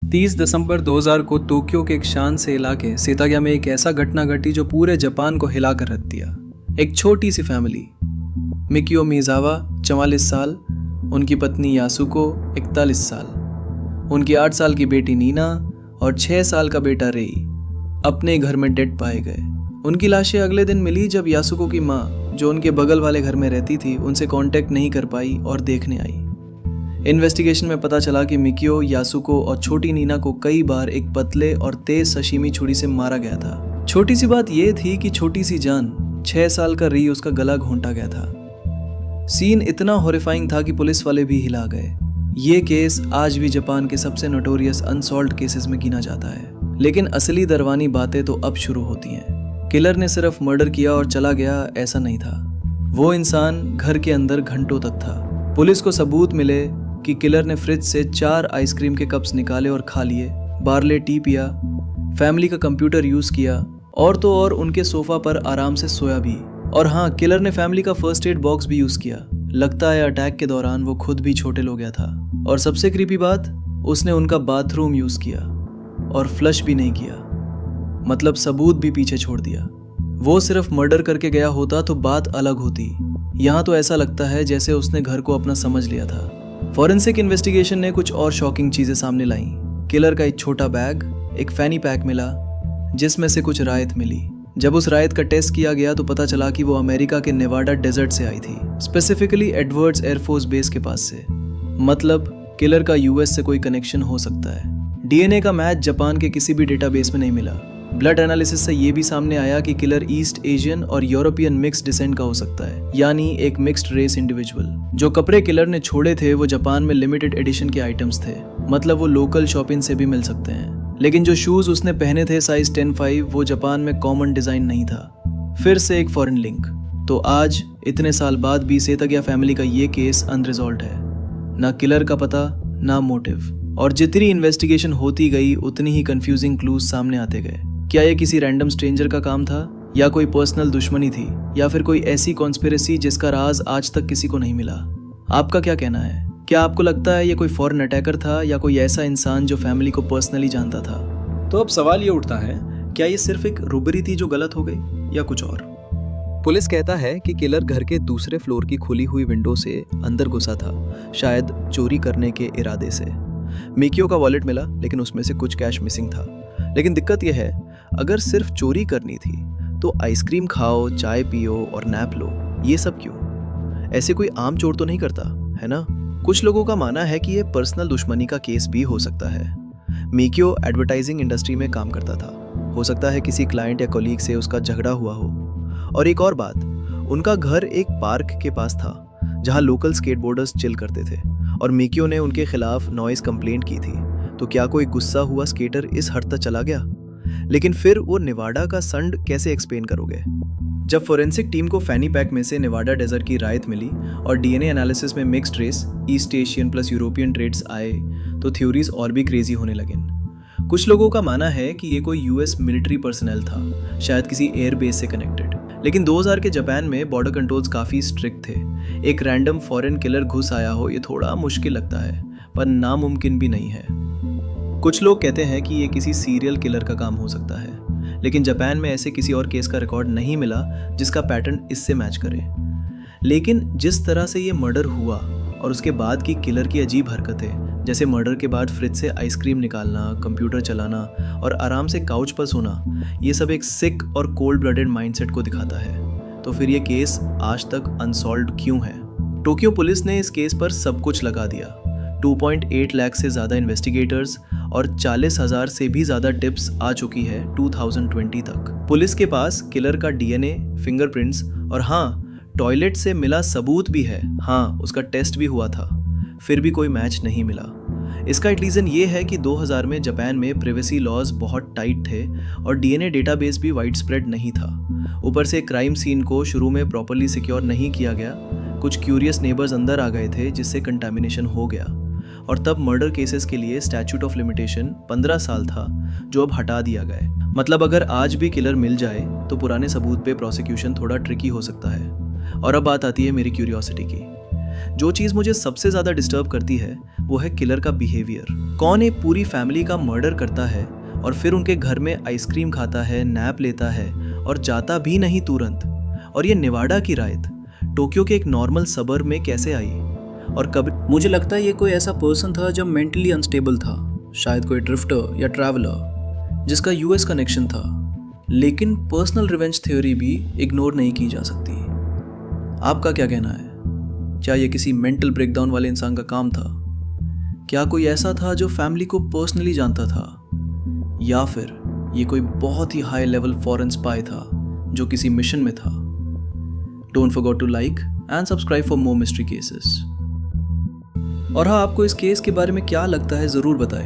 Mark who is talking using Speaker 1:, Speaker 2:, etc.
Speaker 1: 30 दिसंबर 2000 को टोक्यो के एक शांत से इलाके सेताग्या में एक ऐसा घटना घटी जो पूरे जापान को हिला कर रख दिया। एक छोटी सी फैमिली, मिकियो मिजावा 44 साल, उनकी पत्नी यासुको 41 साल, उनकी 8 साल की बेटी नीना और 6 साल का बेटा रेई अपने घर में डेड पाए गए। उनकी लाशें अगले दिन मिली जब यासुको की माँ, जो उनके बगल वाले घर में रहती थी, उनसे कांटेक्ट नहीं कर पाई और देखने आई। इन्वेस्टिगेशन में पता चला कि मिकियो, यासुको और छोटी नीना को कई बार एक पतले और तेज सशीमी छुरी से मारा गया था। छोटी सी बात यह थी कि छोटी सी जान 6 साल का री उसका गला घोंटा गया था। सीन इतना हॉरिफाइंग था कि पुलिस वाले भी हिला गए। ये केस आज भी जापान के सबसे नोटोरियस अनसॉल्व्ड केसेस में गिना जाता है। लेकिन असली दरवानी बातें तो अब शुरू होती हैं। किलर ने सिर्फ मर्डर किया और चला गया, ऐसा नहीं था। वो इंसान घर के अंदर घंटों तक था। पुलिस को सबूत मिले कि किलर ने फ्रिज से 4 आइसक्रीम के कप्स निकाले और खा लिए, बार्ले टी पिया, फैमिली का कंप्यूटर यूज किया और तो और उनके सोफा पर आराम से सोया भी। और हाँ, किलर ने फैमिली का फर्स्ट एड बॉक्स भी यूज किया। लगता है अटैक के दौरान वो खुद भी छोटे हो गया था। और सबसे क्रीपी बात, उसने उनका बाथरूम यूज किया और फ्लश भी नहीं किया, मतलब सबूत भी पीछे छोड़ दिया। वो सिर्फ मर्डर करके गया होता तो बात अलग होती। यहाँ तो ऐसा लगता है जैसे उसने घर को अपना समझ लिया था। फॉरेंसिक इन्वेस्टिगेशन ने कुछ और शॉकिंग चीजें सामने लाई। किलर का एक छोटा बैग, एक फैनी पैक मिला जिसमें से कुछ रायत मिली। जब उस रायत का टेस्ट किया गया तो पता चला कि वो अमेरिका के नेवाडा डेजर्ट से आई थी, स्पेसिफिकली एडवर्ड्स एयरफोर्स बेस के पास से। मतलब किलर का यूएस से कोई कनेक्शन हो सकता है। डीएनए का मैच जापान के किसी भी डेटाबेस में नहीं मिला। ब्लड एनालिसिस से ये भी सामने आया कि किलर ईस्ट एशियन और यूरोपियन मिक्स्ड डिसेंट का हो सकता है, यानी एक मिक्स्ड रेस इंडिविजुअल। जो कपड़े किलर ने छोड़े थे वो जापान में लिमिटेड एडिशन के आइटम्स थे, मतलब वो लोकल शॉपिंग से भी मिल सकते हैं। लेकिन जो शूज उसने पहने थे साइज 10-5, वो जापान में कॉमन डिजाइन नहीं था। फिर से एक फॉरेन लिंक। तो आज इतने साल बाद भी सेताग्या फैमिली का ये केस अनरिजॉल्व्ड है। ना किलर का पता, ना मोटिव। और जितनी इन्वेस्टिगेशन होती गई उतनी ही कंफ्यूजिंग क्लूज सामने आते गए। क्या ये किसी रैंडम स्ट्रेंजर का काम था, या कोई पर्सनल दुश्मनी थी, या फिर कोई ऐसी कॉन्स्पिरेसी जिसका राज आज तक किसी को नहीं मिला? आपका क्या कहना है? क्या आपको लगता है ये कोई फॉरेन अटैकर था या कोई ऐसा इंसान जो फैमिली को पर्सनली जानता था? तो अब सवाल ये उठता है, क्या ये सिर्फ एक रुबरी थी जो गलत हो गई, या कुछ और? पुलिस कहता है कि किलर घर के दूसरे फ्लोर की खुली हुई विंडो से अंदर घुसा था, शायद चोरी करने के इरादे से। मिकियो का वॉलेट मिला, लेकिन उसमें से कुछ कैश मिसिंग था। लेकिन दिक्कत यह है, अगर सिर्फ चोरी करनी थी तो आइसक्रीम खाओ, चाय पियो और नैप लो, ये सब क्यों? ऐसे कोई आम चोर तो नहीं करता, है ना? कुछ लोगों का मानना है कि यह पर्सनल दुश्मनी का केस भी हो सकता है। मिकियो एडवर्टाइजिंग इंडस्ट्री में काम करता था, हो सकता है किसी क्लाइंट या कलीग से उसका झगड़ा हुआ हो। और एक और बात, उनका घर एक पार्क के पास था जहां लोकल स्केटबोर्डर्स चिल करते थे और मिकियो ने उनके खिलाफ नॉइज कंप्लेंट की थी। तो क्या कोई गुस्सा हुआ स्केटर इस हद तक चला गया? लेकिन फिर वो नेवाडा का संड कैसे एक्सप्लेन करोगे? जब फोरेंसिक टीम को फैनी पैक में से नेवाडा डेजर्ट की रायत मिली और डीएनए एनालिसिस में mixed race, East Asian plus European traits आए, तो थ्योरीज और भी क्रेजी होने लगे। कुछ लोगों का मानना है कि ये कोई यूएस मिलिट्री पर्सनल था, शायद किसी एयर बेस से कनेक्टेड। लेकिन 2000 के जापान में बॉर्डर कंट्रोल्स काफ़ी स्ट्रिक्ट थे। एक रैंडम फॉरेन किलर घुस आया हो, ये थोड़ा मुश्किल लगता है, पर नामुमकिन भी नहीं है। कुछ लोग कहते हैं कि ये किसी सीरियल किलर का काम हो सकता है, लेकिन जापान में ऐसे किसी और केस का रिकॉर्ड नहीं मिला जिसका पैटर्न इससे मैच करे। लेकिन जिस तरह से ये मर्डर हुआ और उसके बाद की किलर की अजीब हरकतें, जैसे मर्डर के बाद फ्रिज से आइसक्रीम निकालना, कंप्यूटर चलाना और आराम से काउच पर सोना, ये सब एक सिक और कोल्ड ब्लडेड माइंडसेट को दिखाता है। तो फिर ये केस आज तक अनसॉल्व्ड क्यों है? टोक्यो पुलिस ने इस केस पर सब कुछ लगा दिया। 2.8 लाख से ज़्यादा इन्वेस्टिगेटर्स और 40,000 से भी ज़्यादा टिप्स आ चुकी है 2020 तक। पुलिस के पास किलर का डीएनए, फिंगरप्रिंट्स और हाँ, टॉयलेट से मिला सबूत भी है। हाँ, उसका टेस्ट भी हुआ था, फिर भी कोई मैच नहीं मिला। इसका एक रीज़न ये है कि 2000 में जापान में प्राइवेसी लॉज बहुत टाइट थे और डीएनए डेटाबेस भी वाइड स्प्रेड नहीं था। ऊपर से क्राइम सीन को शुरू में प्रॉपर्ली सिक्योर नहीं किया गया। कुछ क्यूरियस नेबर्स अंदर आ गए थे जिससे कंटामिनेशन हो गया। और तब मर्डर केसेस के लिए स्टैच्यूट ऑफ लिमिटेशन 15 साल था, जो अब हटा दिया गया है। मतलब अगर आज भी किलर मिल जाए तो पुराने सबूत पे प्रोसिक्यूशन थोड़ा ट्रिकी हो सकता है। और अब बात आती है मेरी क्यूरियोसिटी की। जो चीज़ मुझे सबसे ज़्यादा डिस्टर्ब करती है वो है किलर का बिहेवियर। कौन एक पूरी फैमिली का मर्डर करता है और फिर उनके घर में आइसक्रीम खाता है, नैप लेता है और जाता भी नहीं तुरंत। और ये नेवाडा की रात टोक्यो के एक नॉर्मल सबर्ब में कैसे आई और कब?
Speaker 2: मुझे लगता है ये कोई ऐसा पर्सन था जो मेंटली अनस्टेबल था, शायद कोई ड्रिफ्टर या ट्रैवलर जिसका यूएस कनेक्शन था। लेकिन पर्सनल रिवेंज थ्योरी भी इग्नोर नहीं की जा सकती। आपका क्या कहना है? क्या ये किसी मेंटल ब्रेकडाउन वाले इंसान का काम था? क्या कोई ऐसा था जो फैमिली को पर्सनली जानता था, या फिर ये कोई बहुत ही हाई लेवल फॉरेन स्पाई था जो किसी मिशन में था? Don't forget to like and subscribe for more mystery cases. और हाँ, आपको इस केस के बारे में क्या लगता है ज़रूर बताएं।